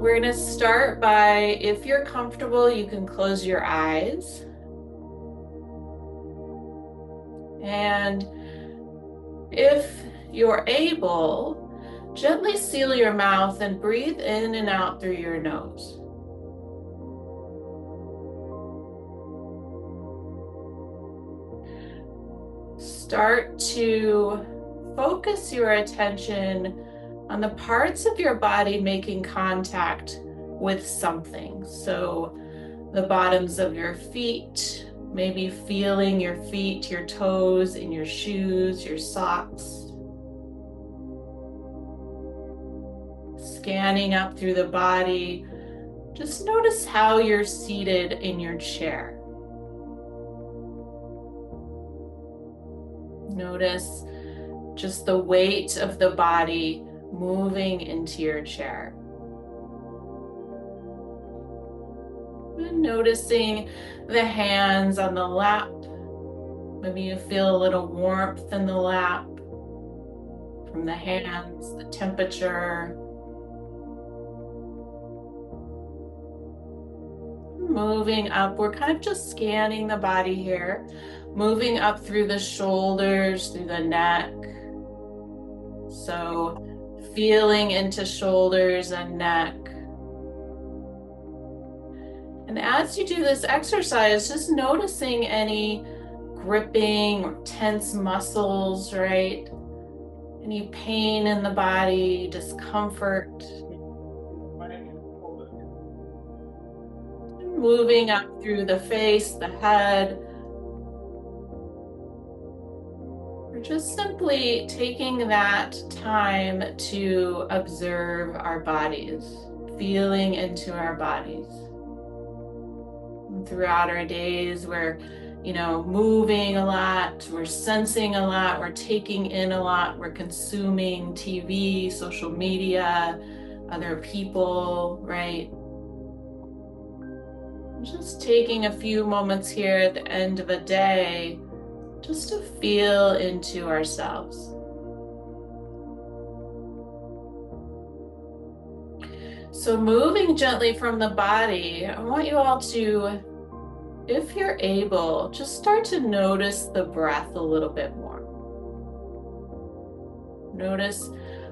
we're going to start by, if you're comfortable, you can close your eyes. And if you're able, gently seal your mouth and breathe in and out through your nose. Start to focus your attention on the parts of your body making contact with something. So the bottoms of your feet, maybe feeling your feet, your toes in your shoes, your socks. Scanning up through the body, just notice how you're seated in your chair. Notice just the weight of the body moving into your chair. And noticing the hands on the lap. Maybe you feel a little warmth in the lap from the hands, the temperature. Moving up, we're kind of just scanning the body here. Moving up through the shoulders, through the neck. So feeling into shoulders and neck. And as you do this exercise, just noticing any gripping or tense muscles, right? Any pain in the body, discomfort. Moving up through the face, the head. We're just simply taking that time to observe our bodies, feeling into our bodies. And throughout our days, we're, moving a lot, we're sensing a lot, we're taking in a lot, we're consuming TV, social media, other people, right? Just taking a few moments here at the end of a day just to feel into ourselves. So moving gently from the body, I want you all to, if you're able, just start to notice the breath a little bit more. Notice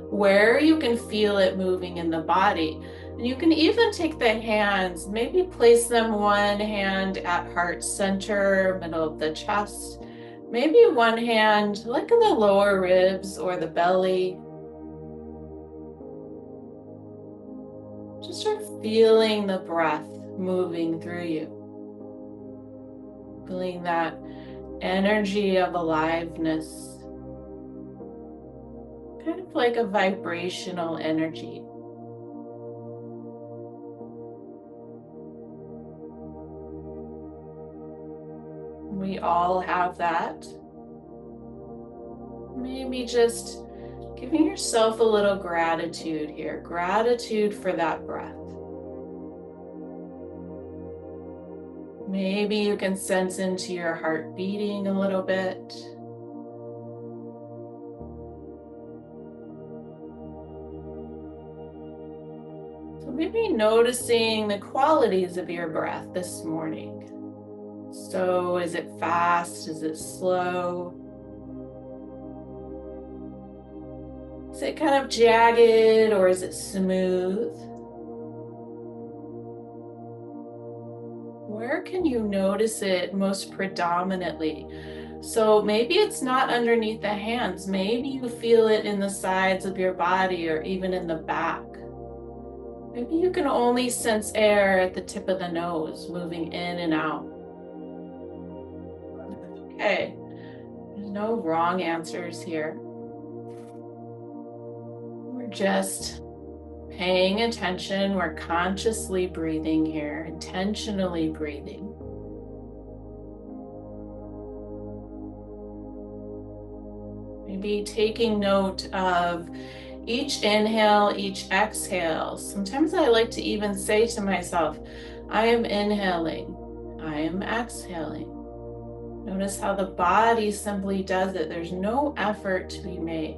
where you can feel it moving in the body. And you can even take the hands, maybe place them one hand at heart center, middle of the chest, maybe one hand like in the lower ribs or the belly. Just start feeling the breath moving through you. Feeling that energy of aliveness, kind of like a vibrational energy. We all have that. Maybe just giving yourself a little gratitude here. Gratitude for that breath. Maybe you can sense into your heart beating a little bit. So maybe noticing the qualities of your breath this morning. So is it fast? Is it slow? Is it kind of jagged or is it smooth? Where can you notice it most predominantly? So maybe it's not underneath the hands. Maybe you feel it in the sides of your body or even in the back. Maybe you can only sense air at the tip of the nose moving in and out. Okay, there's no wrong answers here. We're just paying attention. We're consciously breathing here, intentionally breathing. Maybe taking note of each inhale, each exhale. Sometimes I like to even say to myself, I am inhaling, I am exhaling. Notice how the body simply does it. There's no effort to be made.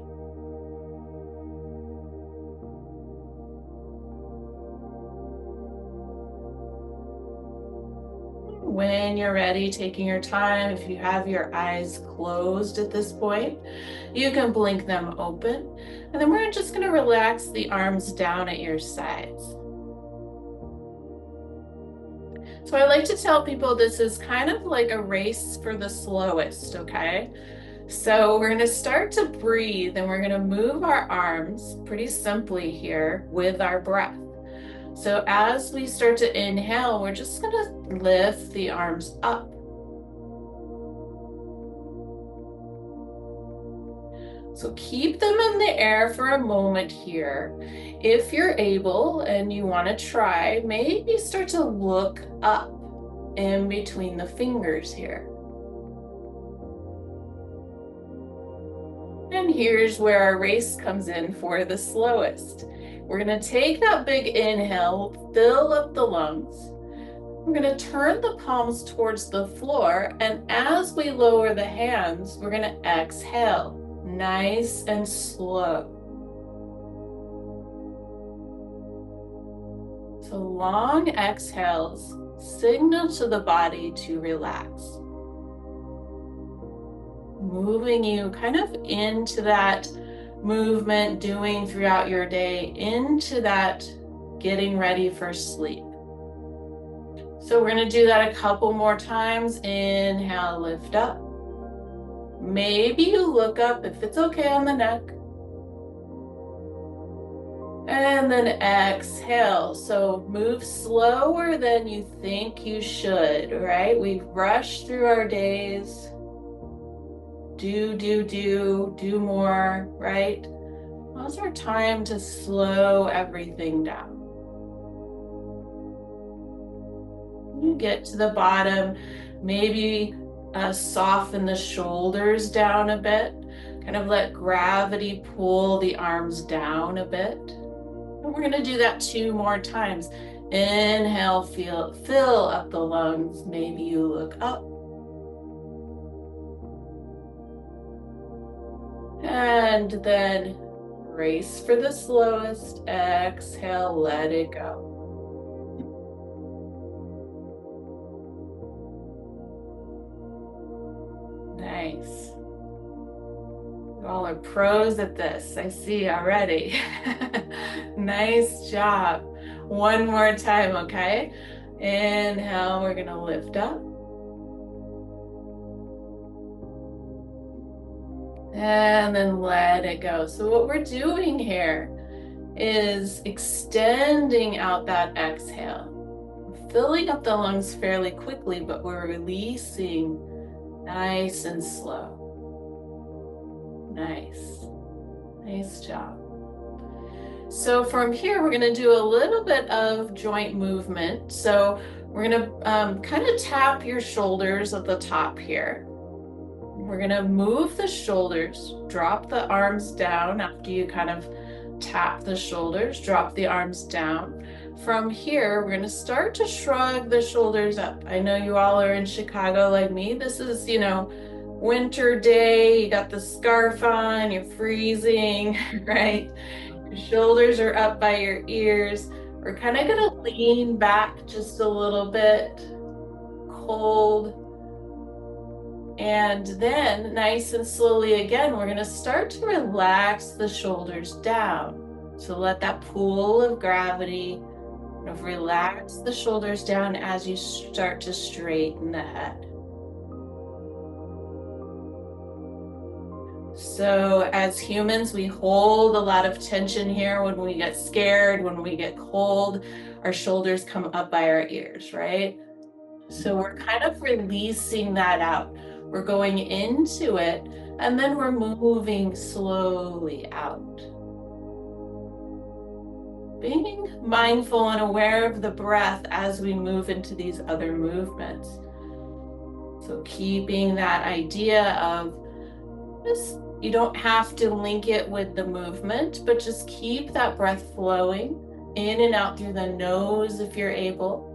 you're ready, taking your time, if you have your eyes closed at this point, you can blink them open. And then we're just going to relax the arms down at your sides. So I like to tell people this is kind of like a race for the slowest, okay? So we're going to start to breathe and we're going to move our arms pretty simply here with our breath. So as we start to inhale, we're just going to lift the arms up. So keep them in the air for a moment here. If you're able and you want to try, maybe start to look up in between the fingers here. And here's where our race comes in for the slowest. We're going to take that big inhale, fill up the lungs. We're going to turn the palms towards the floor, and as we lower the hands, we're going to exhale, nice and slow. So long exhales signal to the body to relax, moving you kind of into that movement, doing throughout your day, into that getting ready for sleep. So we're going to do that a couple more times. Inhale, lift up. Maybe you look up if it's okay on the neck. And then exhale. So move slower than you think you should, right? We've rushed through our days. Do more, right? Now's our time to slow everything down. You get to the bottom, maybe soften the shoulders down a bit, kind of let gravity pull the arms down a bit. And we're going to do that 2 more times. Inhale, fill up the lungs. Maybe you look up. And then race for the slowest. Exhale, let it go. Nice. You all are pros at this, I see already. Nice job. 1 more time, okay? Inhale, we're gonna lift up. And then let it go. So what we're doing here is extending out that exhale. We're filling up the lungs fairly quickly, but we're releasing nice and slow. Nice. Nice job. So from here, we're going to do a little bit of joint movement. So we're going to kind of tap your shoulders at the top here. We're going to move the shoulders, drop the arms down after you kind of tap the shoulders, drop the arms down. From here, we're going to start to shrug the shoulders up. I know you all are in Chicago like me. This is, you know, winter day, you got the scarf on, you're freezing, right? Your shoulders are up by your ears. We're kind of going to lean back just a little bit, cold. And then nice and slowly again, we're going to start to relax the shoulders down. So let that pull of gravity kind of relax the shoulders down as you start to straighten the head. So as humans, we hold a lot of tension here when we get scared, when we get cold, our shoulders come up by our ears, right? So we're kind of releasing that out. We're going into it, and then we're moving slowly out. Being mindful and aware of the breath as we move into these other movements. So keeping that idea of just, you don't have to link it with the movement, but just keep that breath flowing in and out through the nose if you're able.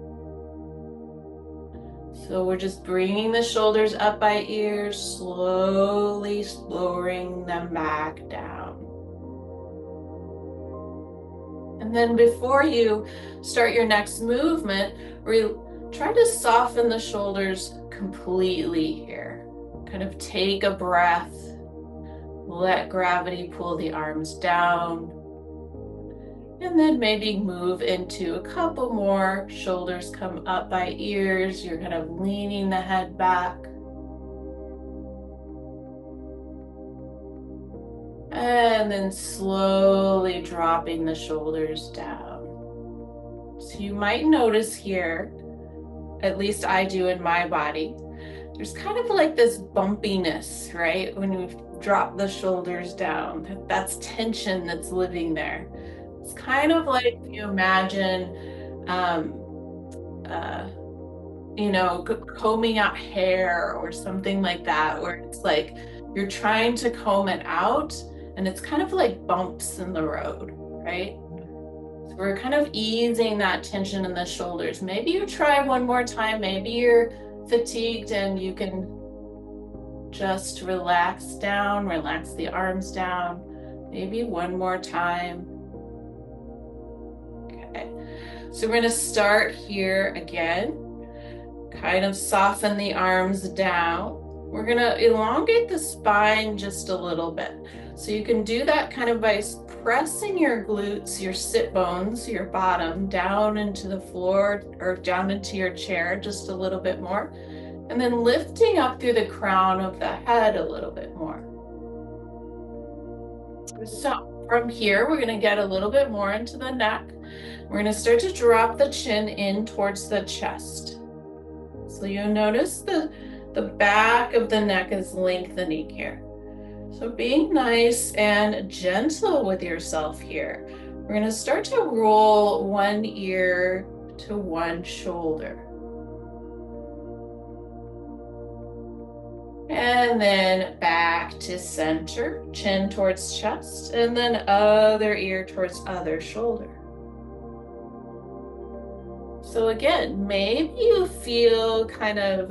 So we're just bringing the shoulders up by ears, slowly lowering them back down. And then before you start your next movement, Try to soften the shoulders completely here. Kind of take a breath. Let gravity pull the arms down. And then maybe move into a couple more. Shoulders come up by ears. You're kind of leaning the head back. And then slowly dropping the shoulders down. So you might notice here, at least I do in my body, there's kind of like this bumpiness, right? When you drop the shoulders down, that's tension that's living there. It's kind of like if you imagine, combing out hair or something like that, where it's like you're trying to comb it out and it's kind of like bumps in the road, right? So we're kind of easing that tension in the shoulders. Maybe you try one more time. Maybe you're fatigued and you can just relax down, relax the arms down. Maybe one more time. Okay, so we're gonna start here again. Kind of soften the arms down. We're gonna elongate the spine just a little bit. So you can do that kind of by pressing your glutes, your sit bones, your bottom down into the floor or down into your chair just a little bit more. And then lifting up through the crown of the head a little bit more. So from here, we're gonna get a little bit more into the neck. We're gonna start to drop the chin in towards the chest. So you'll notice the back of the neck is lengthening here. So being nice and gentle with yourself here. We're gonna start to roll one ear to one shoulder. And then back to center, chin towards chest, and then other ear towards other shoulder. So again, maybe you feel kind of,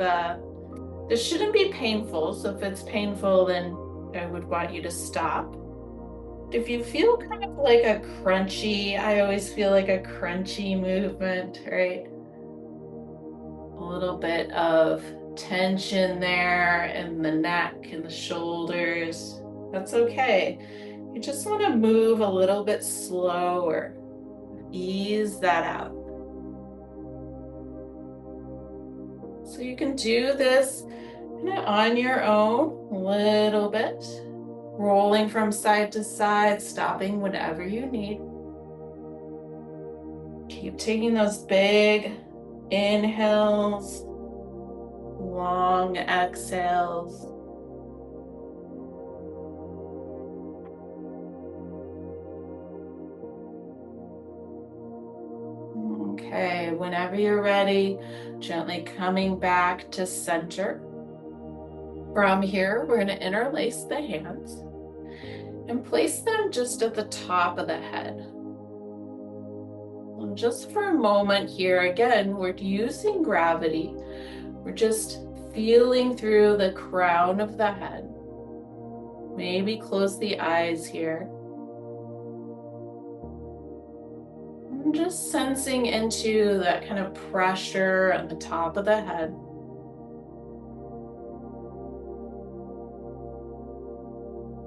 this shouldn't be painful. So if it's painful, then I would want you to stop. If you feel kind of like a crunchy, I always feel like a crunchy movement, right? A little bit of tension there in the neck and the shoulders. That's okay. You just want to move a little bit slower. Ease that out. So you can do this kind of on your own a little bit, rolling from side to side, stopping whenever you need. Keep taking those big inhales, long exhales. Okay, whenever you're ready, gently coming back to center. From here, we're going to interlace the hands and place them just at the top of the head. And just for a moment here, again, we're using gravity. We're just feeling through the crown of the head. Maybe close the eyes here. And just sensing into that kind of pressure at the top of the head.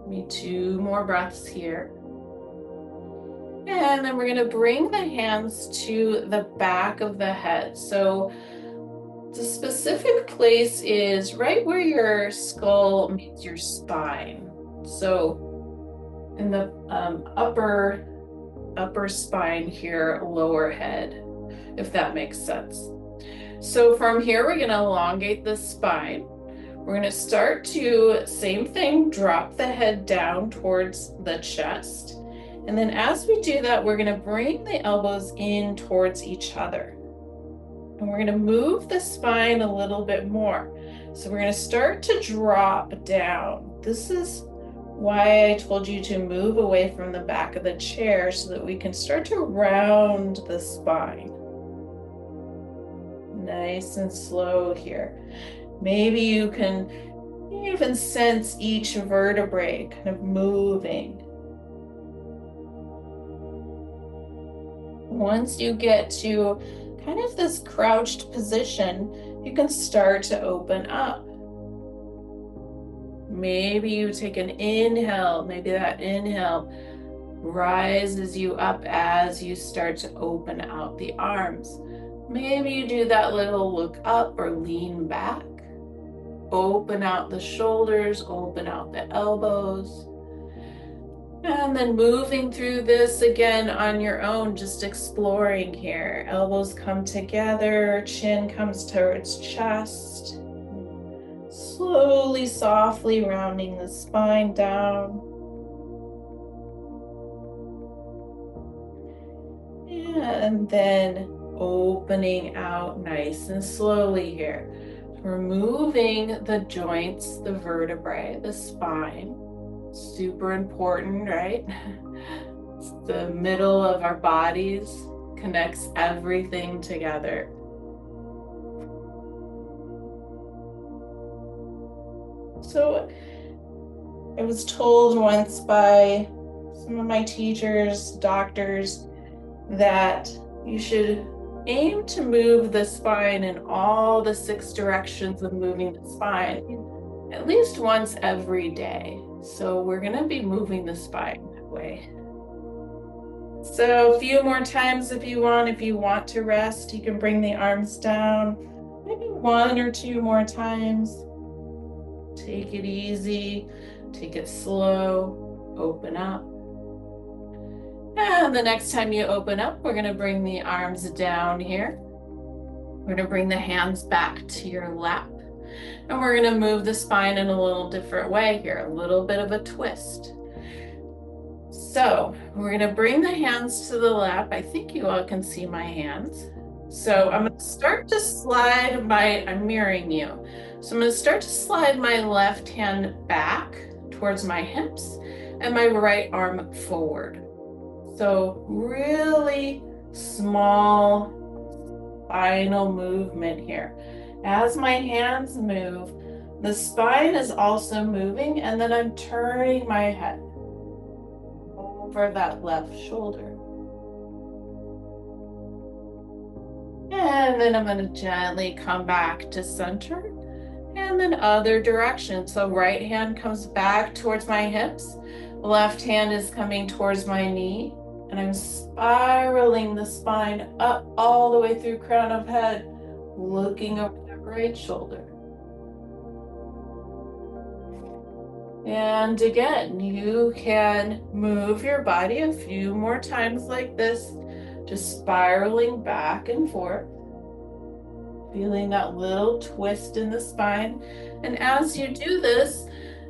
Maybe 2 more breaths here. And then we're going to bring the hands to the back of the head. So the specific place is right where your skull meets your spine. So in the upper spine here, lower head, if that makes sense. So from here, we're going to elongate the spine. We're going to start to, same thing, drop the head down towards the chest. And then as we do that, we're going to bring the elbows in towards each other. And we're going to move the spine a little bit more. So we're going to start to drop down. This is why I told you to move away from the back of the chair so that we can start to round the spine. Nice and slow here. Maybe you can even sense each vertebrae kind of moving. Once you get to kind of this crouched position, you can start to open up. Maybe you take an inhale, maybe that inhale rises you up as you start to open out the arms. Maybe you do that little look up or lean back. Open out the shoulders, open out the elbows. And then moving through this again on your own, just exploring here. Elbows come together, chin comes towards chest. Slowly, softly rounding the spine down. And then opening out nice and slowly here. Removing the joints, the vertebrae, the spine. Super important, right? It's the middle of our bodies, connects everything together. So I was told once by some of my teachers, doctors, that you should aim to move the spine in all the 6 directions of moving the spine at least once every day. So we're going to be moving the spine that way. So a few more times if you want. If you want to rest, you can bring the arms down. Maybe 1 or 2 more times. Take it easy. Take it slow. Open up. And the next time you open up, we're going to bring the arms down here. We're going to bring the hands back to your lap. And we're going to move the spine in a little different way here, a little bit of a twist. So we're going to bring the hands to the lap. I think you all can see my hands. So I'm going to start to slide I'm mirroring you. So I'm going to start to slide my left hand back towards my hips and my right arm forward. So really small spinal movement here. As my hands move, the spine is also moving, and then I'm turning my head over that left shoulder. And then I'm going to gently come back to center, and then other direction. So right hand comes back towards my hips, left hand is coming towards my knee, and I'm spiraling the spine up all the way through crown of head, looking over that right shoulder. And again, you can move your body a few more times like this, just spiraling back and forth, feeling that little twist in the spine. And as you do this,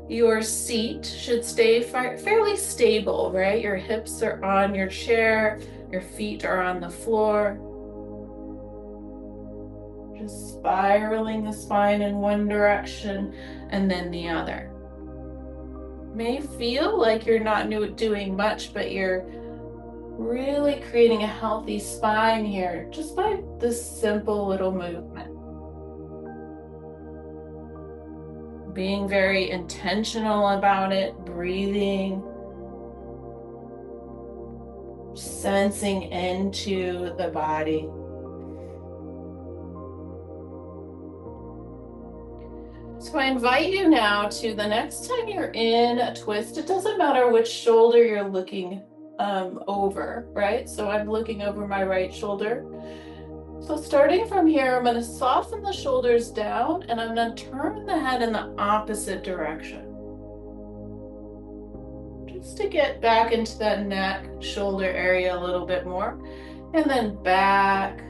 your seat should stay fairly stable, right? Your hips are on your chair, your feet are on the floor. Just spiraling the spine in one direction and then the other. May feel like you're not doing much, but you're really creating a healthy spine here just by this simple little movement. Being very intentional about it, breathing, sensing into the body. So I invite you now to the next time you're in a twist, it doesn't matter which shoulder you're looking over, right? So I'm looking over my right shoulder. So starting from here, I'm going to soften the shoulders down and I'm going to turn the head in the opposite direction. Just to get back into that neck, shoulder area a little bit more. And then back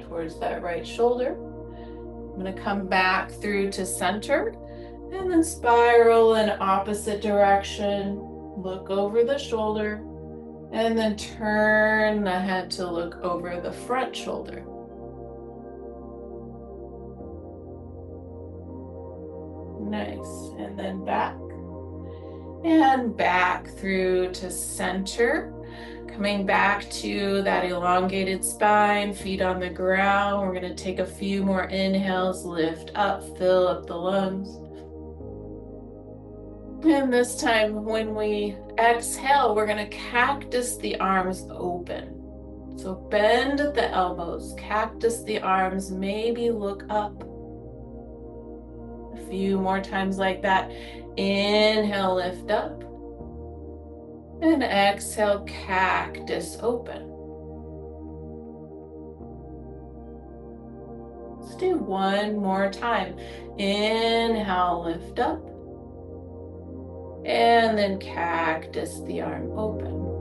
towards that right shoulder. I'm going to come back through to center and then spiral in opposite direction. Look over the shoulder and then turn the head to look over the front shoulder. Nice. And then back and back through to center. Coming back to that elongated spine, feet on the ground. We're going to take a few more inhales, lift up, fill up the lungs. And this time when we exhale, we're going to cactus the arms open. So bend the elbows, cactus the arms, maybe look up. A few more times like that. Inhale, lift up. And exhale, cactus open. Let's do one more time. Inhale, lift up. And then cactus the arm open.